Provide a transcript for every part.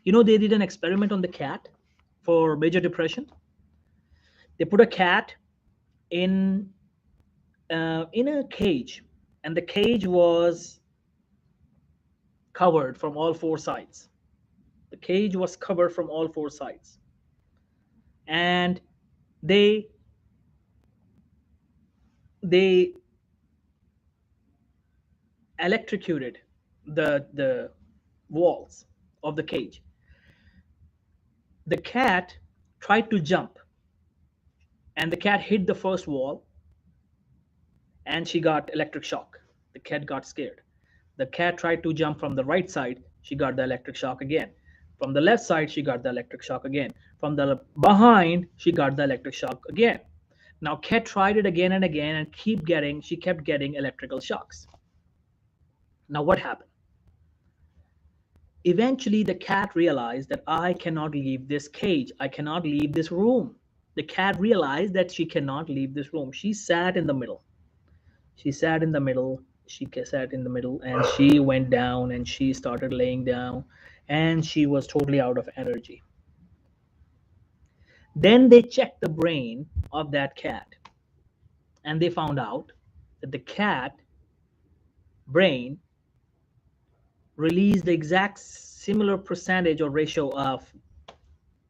You know, they did an experiment on the cat for major depression. They put a cat in in a cage, and the cage was covered from all four sides. The cage was covered from all four sides, and they they electrocuted the walls of the cage. The cat tried to jump, and the cat hit the first wall, and she got electric shock. The cat got scared. The cat tried to jump from the right side, she got the electric shock again. From the left side, she got the electric shock again. From the behind, she got the electric shock again. Now cat tried it again and again and she kept getting electrical shocks. Now what happened? Eventually the cat realized that I cannot leave this cage. I cannot leave this room. The cat realized that she cannot leave this room. She sat in the middle. She sat in the middle. She sat in the middle and she went down and she started laying down and she was totally out of energy. Then they checked the brain of that cat and they found out that the cat brain released the exact similar percentage or ratio of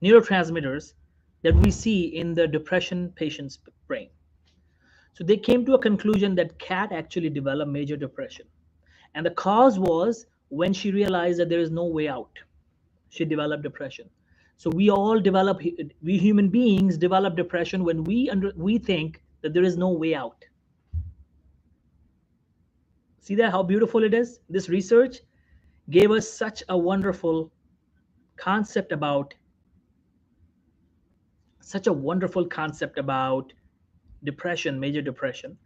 neurotransmitters that we see in the depression patient's brain. So they came to a conclusion that cat actually developed major depression. And the cause was when she realized that there is no way out. She developed depression. So we all develop, we human beings develop depression when we think that there is no way out. See that how beautiful it is? This research gave us such a wonderful concept about depression, major depression,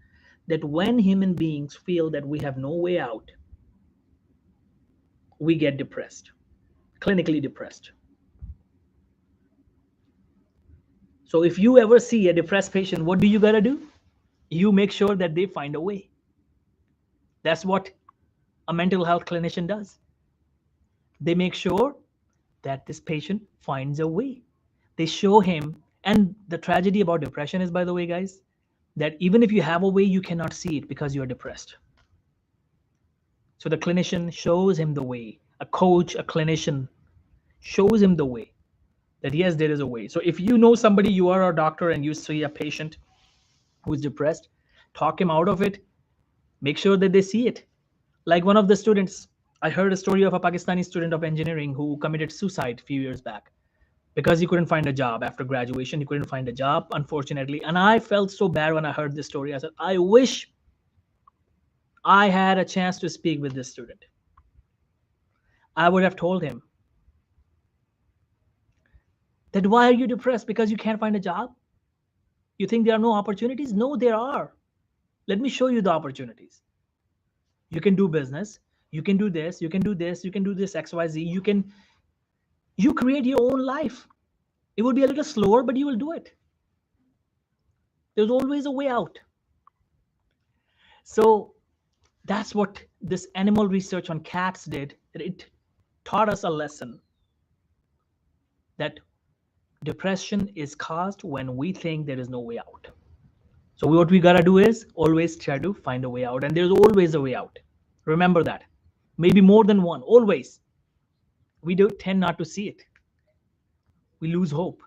that when human beings feel that we have no way out, we get depressed, clinically depressed. So if you ever see a depressed patient, what do you gotta do? You make sure that they find a way. That's what a mental health clinician does. They make sure that this patient finds a way. They show him, and the tragedy about depression is, by the way, guys, that even if you have a way, you cannot see it because you're depressed. So the clinician shows him the way. A coach, a clinician shows him the way that yes, there is a way. So if you know somebody, you are a doctor and you see a patient who is depressed, talk him out of it. Make sure that they see it. Like one of the students, I heard a story of a Pakistani student of engineering who committed suicide a few years back because he couldn't find a job after graduation. He couldn't find a job, unfortunately. And I felt so bad when I heard this story. I said, I wish I had a chance to speak with this student. I would have told him that why are you depressed? Because you can't find a job? You think there are no opportunities? No, there are. Let me show you the opportunities. You can do business. You can do this. You can do this. You can do this XYZ. You create your own life. It will be a little slower, but you will do it. There's always a way out. So that's what this animal research on cats did. It taught us a lesson that depression is caused when we think there is no way out. So what we gotta do is always try to find a way out, and there's always a way out. Remember that. Maybe more than one, always. We do tend not to see it. We lose hope.